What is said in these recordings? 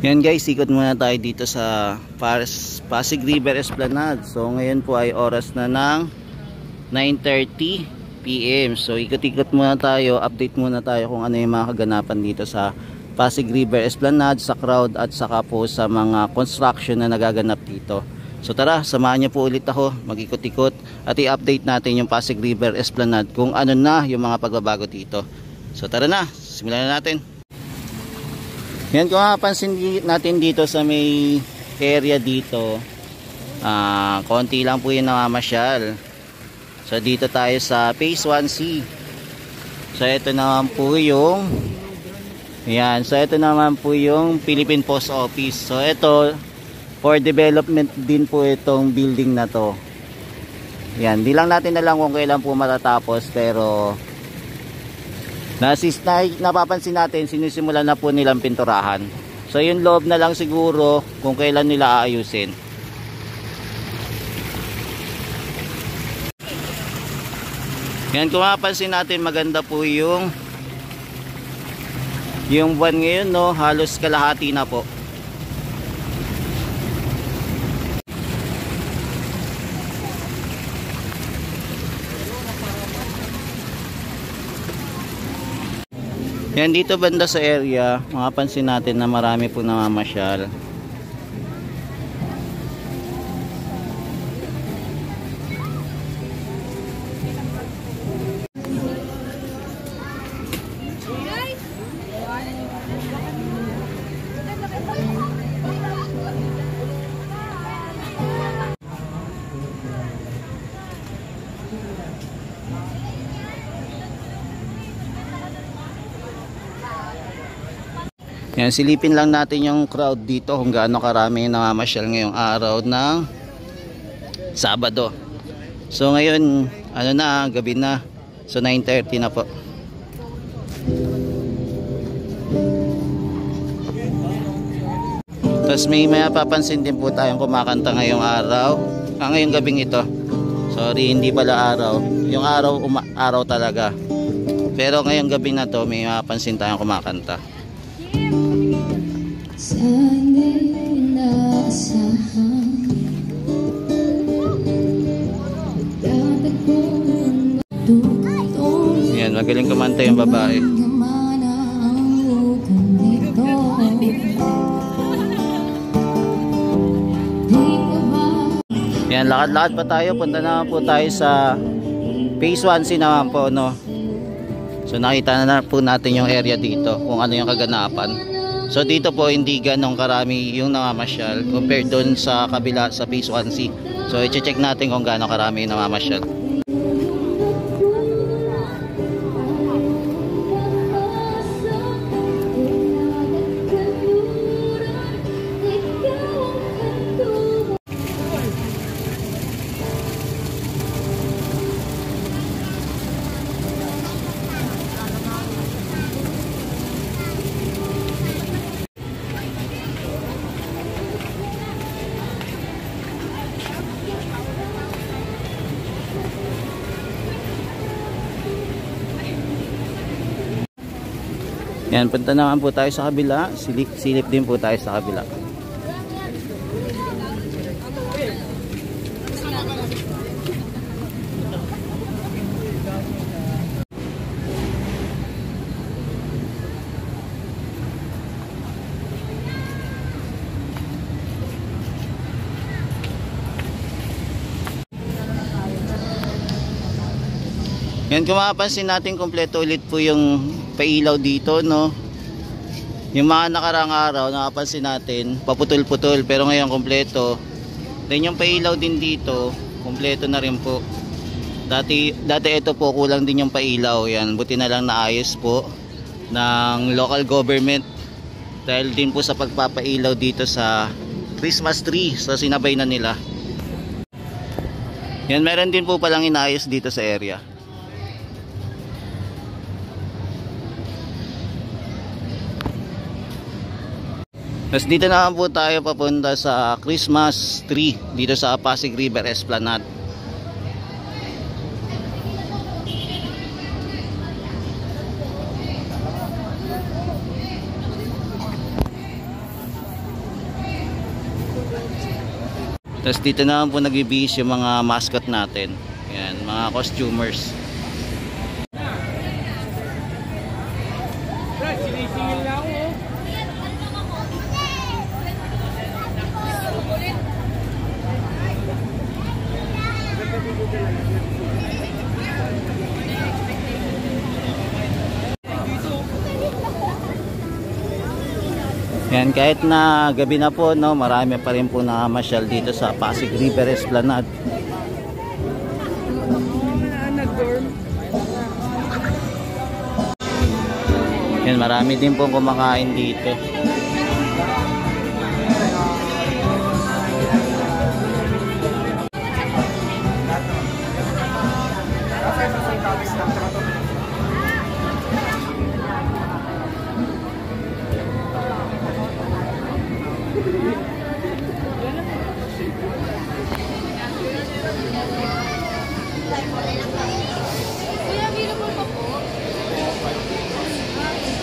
Yan guys, ikot muna tayo dito sa Pasig River Esplanade. So ngayon po ay oras na ng 9:30 PM. So ikot-ikot muna tayo, update muna tayo kung ano yung mga kaganapan dito sa Pasig River Esplanade, sa crowd at saka po sa mga construction na nagaganap dito. So tara, samahan niyo po ulit ako, mag-ikot-ikot at i-update natin yung Pasig River Esplanade kung ano na yung mga pagbabago dito. So tara na, simulan na natin. Yan, kung mapapansin natin dito sa may area dito, konti lang po yung namamasyal. So dito tayo sa Phase 1C. So ito naman po yung Philippine Post Office. So ito for development din po itong building na to. Yan, di lang natin alam kung kailan po matatapos, pero napapansin natin sinisimulan na po nilang pinturahan. So yung loob na lang siguro kung kailan nila aayusin. Yan, kung mapapansin natin, maganda po yung buwan ngayon, no? Halos kalahati na po. Yan, dito banda sa area, mapapansin natin na marami po namamasyal. Yan, silipin lang natin yung crowd dito kung gaano karami yung namamasyal ngayong araw ng Sabado. So ngayon, gabi na. So 9:30 na po. Tapos may mapapansin din po tayong kumakanta ngayong araw. Ngayong gabing ito. Sorry, hindi pala araw. Yung araw talaga. Pero ngayong gabi na to, may mapapansin tayong kumakanta. Yan, magaling kumanta yung babae. Yan, lakad-lakad pa tayo. Punta naman po tayo sa Phase 1C naman po, no? So nakita na po natin yung area dito, kung ano yung kaganapan. So dito po hindi ganong karami yung namamasyal compared doon sa kabila sa Phase 1C. So i-check natin kung gaano karami yung namamasyal. Yan, punta naman po tayo sa kabila. Silip din po tayo sa kabila. Yan, kung mapapansin natin, kompleto ulit po yung pailaw dito, no? Yung mga nakarang araw, napapansin natin, paputol-putol, pero ngayon kompleto. Then yung pailaw din dito, kompleto na rin po. Dati ito po, kulang din yung pailaw. Yan, buti na lang naayos po ng local government. Dahil din po sa pagpapailaw dito sa Christmas tree, so sinabay na nila. Yan, meron din po palang inaayos dito sa area. Tapos dito naman po tayo papunta sa Christmas tree dito sa Pasig River Esplanade. Tapos dito naman po nagbibihis yung mga mascot natin. Yan, mga costumers. Sinisingil na ako. Yan, kahit na gabi na po, no, marami pa rin po nakamasyal dito sa Pasig River Esplanade. Yan, marami din po kumakain dito.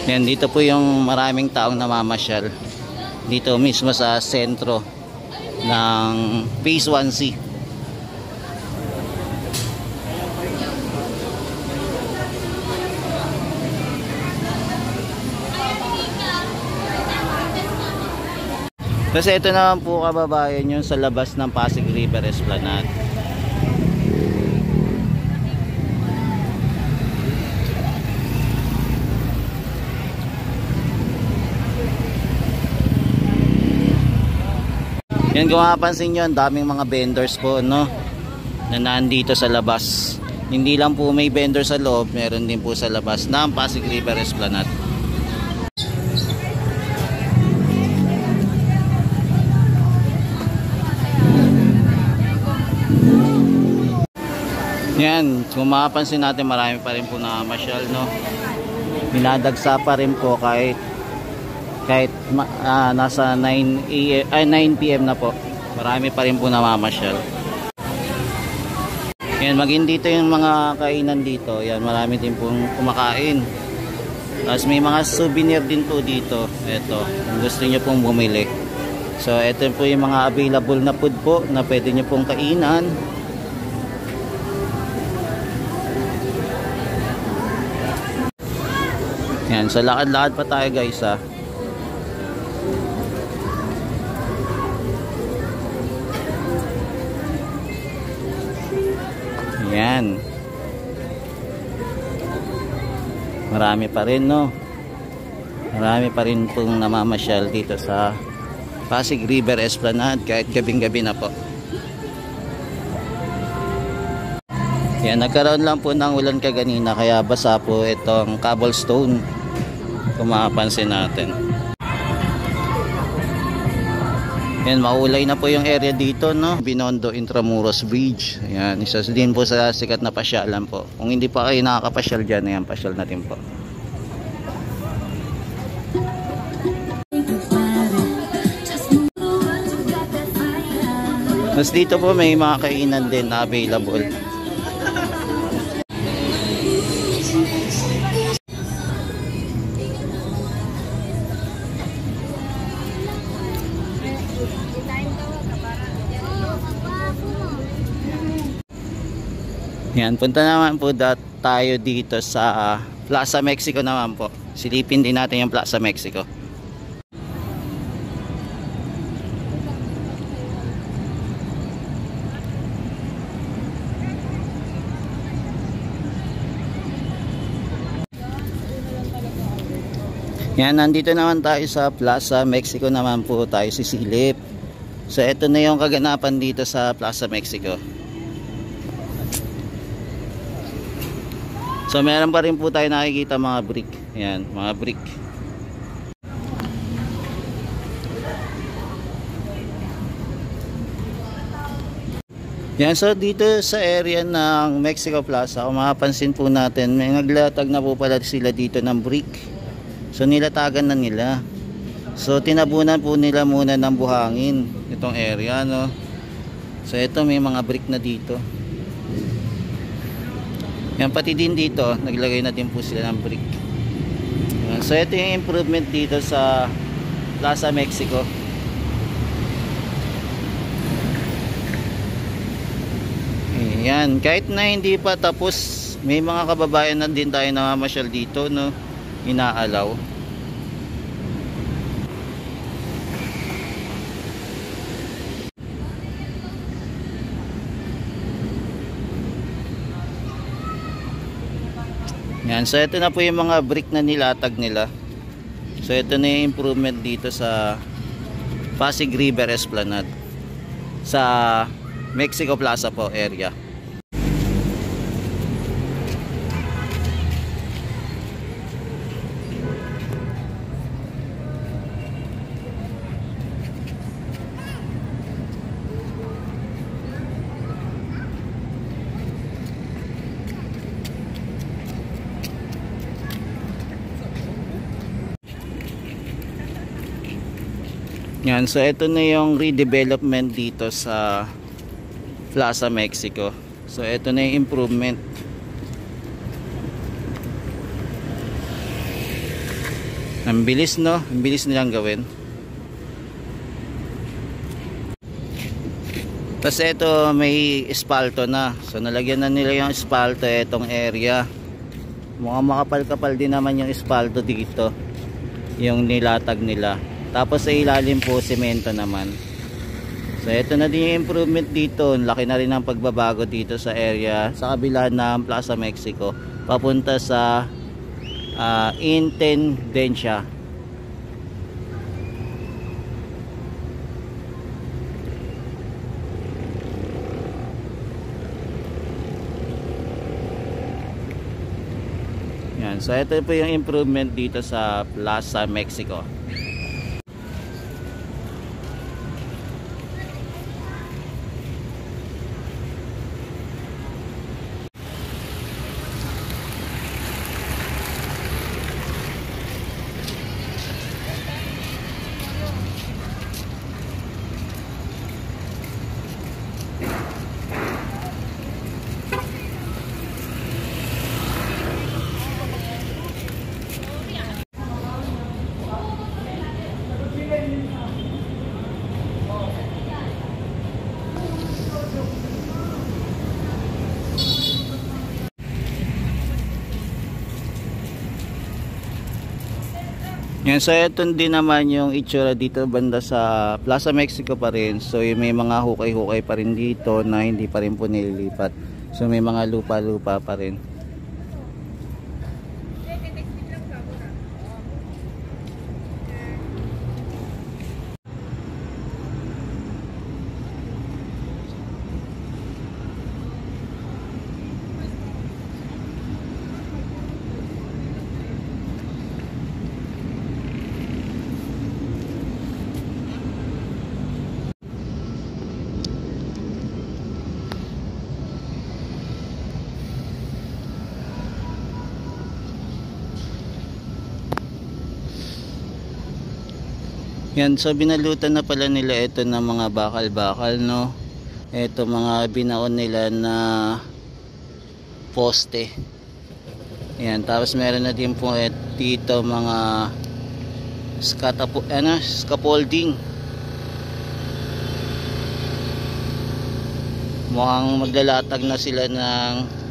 Yan, dito po yung maraming taong namamasyal. Dito mismo sa sentro ng Phase 1C. Kasi ito naman po kababayan yung sa labas ng Pasig River Esplanade. Yan, kung mapapansin nyo, ang daming mga vendors po, no, na nandito sa labas. Hindi lang po may vendor sa loob, meron din po sa labas ng Pasig River Esplanade. Yan, kung mapapansin natin, marami pa rin po nakamasyal, no. Dinadagsa pa rin po kahit nasa 9 PM na po, marami pa rin po namamasyal. Yan, maging dito yung mga kainan dito. Yan, marami din pong kumakain. Tapos may mga souvenir din po dito. Ito, kung gusto nyo pong bumili. So ito po yung mga available na food po na pwede nyo pong kainan. Yan, so lakad-lakad pa tayo guys, ha. Yan. Marami pa rin, no. Marami pa rin pong namamasyal dito sa Pasig River Esplanade kahit gabing-gabi na po. Yan, nagkaroon lang po ng ulan kaganina kaya basa po itong cobblestone, kung mapapansin natin. Yan, maulay na po yung area dito, no. Binondo Intramuros Bridge. Yan, isa din po sa sikat na pasyalan po. Kung hindi pa kayo nakakapasyal dyan, yan, pasyal natin po. Tapos dito po may mga kainan din na available. Yan, punta naman po tayo dito sa Plaza Mexico naman po. Silipin din natin yung Plaza Mexico. Yan, nandito naman tayo sa Plaza Mexico naman po tayo sisilip. So ito na yung kaganapan dito sa Plaza Mexico. So meron pa rin po tayo nakikita mga brick. Yan, mga brick. Yan, so dito sa area ng Mexico Plaza, kung mapapansin po natin, may naglatag na po pala sila dito ng brick. So nilatagan na nila. So tinabunan po nila muna ng buhangin itong area, no. So ito may mga brick na dito. Yan, pati din dito naglagay na din po sila ng brick. Yan, so ito yung improvement dito sa Plaza Mexico. Yan, kahit na hindi pa tapos, may mga kababayan na din tayo namamasyal dito, no, inaalaw. Yan, so ito na po yung mga brick na nilatag nila. So ito na yung improvement dito sa Pasig River Esplanade sa Mexico Plaza po area. Yan, so ito na yung redevelopment dito sa Plaza Mexico. So ito na yung improvement. Ang bilis, no? Ang bilis nilang gawin. Tapos ito may espalto na. So nalagyan na nila yung espalto itong area. Mukhang makapal-kapal din naman yung espalto dito. Yung nilatag nila. Tapos sa ilalim po semento naman. So ito na din yung improvement dito. Laki na rin ang pagbabago dito sa area sa kabila ng Plaza Mexico papunta sa Intendencia. Yan. So ito po yung improvement dito sa Plaza Mexico. Yan, so ito din naman yung itsura dito banda sa Plaza Mexico pa rin. So may mga hukay-hukay pa rin dito na hindi pa rin po nililipat. So may mga lupa-lupa pa rin. Yan, so binalutan na pala nila ito ng mga bakal-bakal, no. Ito mga binaon nila na poste. Yan, tapos meron na din po dito mga scaffolding. Mukhang maglalatag na sila ng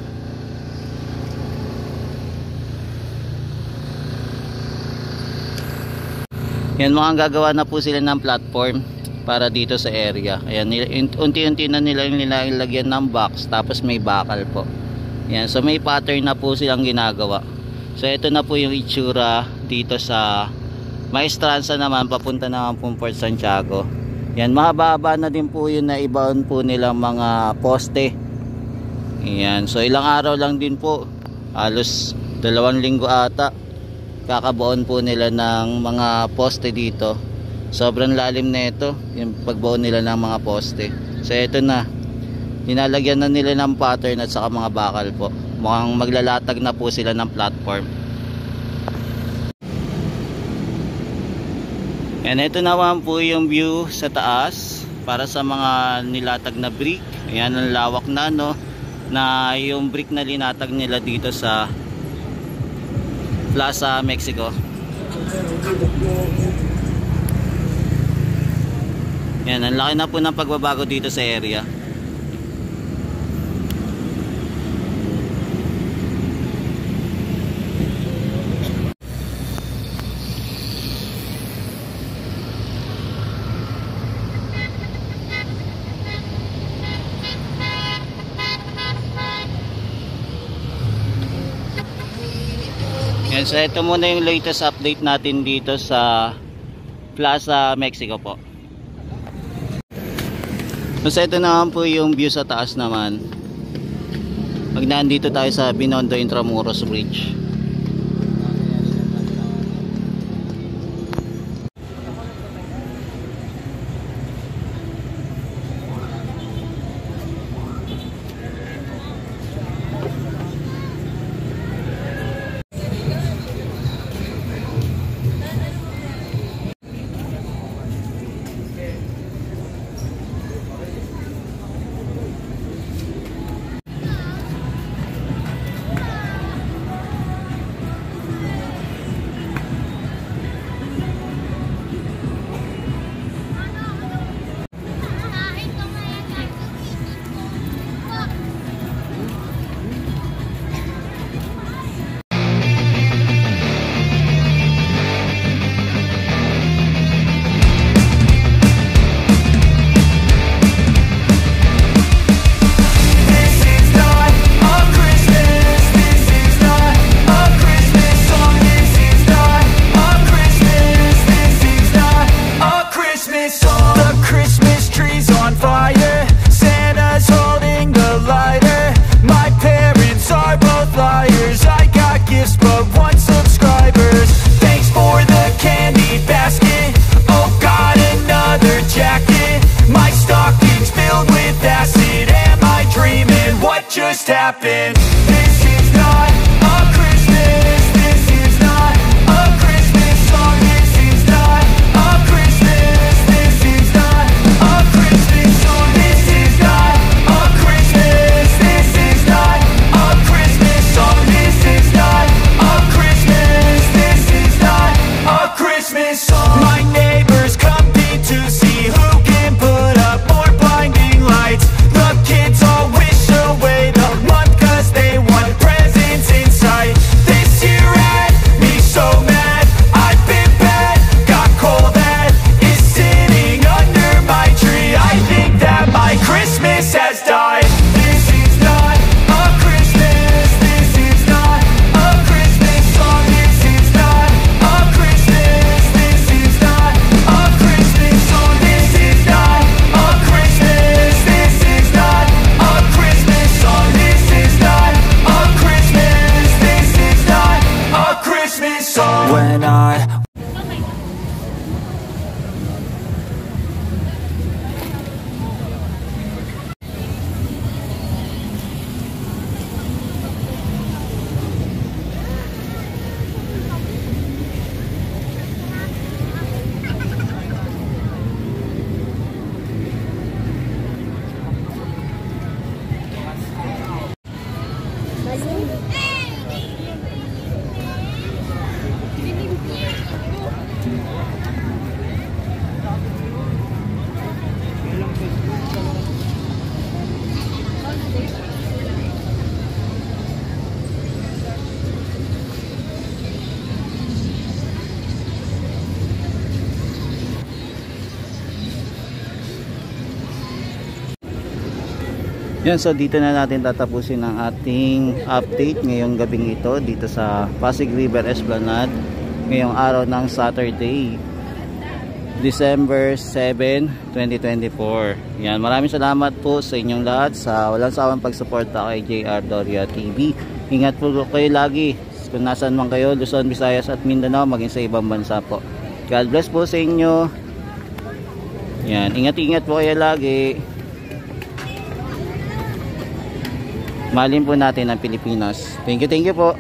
yan, mukhang gagawa na po sila ng platform para dito sa area. Ayan, unti-unti na nila nilagyan ng box, tapos may bakal po. Yan, so may pattern na po silang ginagawa. So ito na po yung itsura dito sa Maestranza naman, papunta naman po Port Santiago. Yan, mahaba-haba na din po yun na ibaon po nilang mga poste. Yan, so ilang araw lang din po, halos 2 linggo ata, kakabuon po nila ng mga poste dito. Sobrang lalim na ito yung pagbuon nila ng mga poste. So ito na, nilalagyan na nila ng pattern at saka mga bakal po. Mukhang maglalatag na po sila ng platform. And ito naman po yung view sa taas para sa mga nilatag na brick. Ayan, ang lawak na, no, na yung brick na linatag nila dito sa Plaza Mexico. Yan, ang laki na po ng pagbabago dito sa area. Yan, so ito muna yung latest update natin dito sa Plaza Mexico po. So ito naman po yung view sa taas naman. Pag nandito tayo sa Binondo Intramuros Bridge. Happen. This is not a Christmas. This is not a Christmas song. This is not a Christmas. This is not a Christmas song. This is not a Christmas. This is not a Christmas song. This is not a Christmas. This is not a Christmas song. My neighbors compete to see who can put up more blinding lights. The kids all wish away the month 'cause they want presents in sight. This year had me so mad. I've been bad, got coal that is sitting under my tree. I think that my Christmas has died. This is not a Christmas. This is not a Christmas song. This is not a Christmas. This is not a Christmas song. This is not a Christmas. This is not a Christmas song. This is not a Christmas. This is not a Christmas song. When I Yan, so dito na natin tatapusin ang ating update ngayong gabing ito dito sa Pasig River Esplanade ngayong araw ng Saturday, December 7, 2024. Yan, maraming salamat po sa inyong lahat sa walang sawang pagsuporta kay JR Doria TV. Ingat po kayo lagi kung nasan man kayo, Luzon, Visayas at Mindanao, maging sa ibang bansa po. God bless po sa inyo. Yan, ingat-ingat po kayo lagi. Mahalin po natin ang Pilipinas. Thank you po.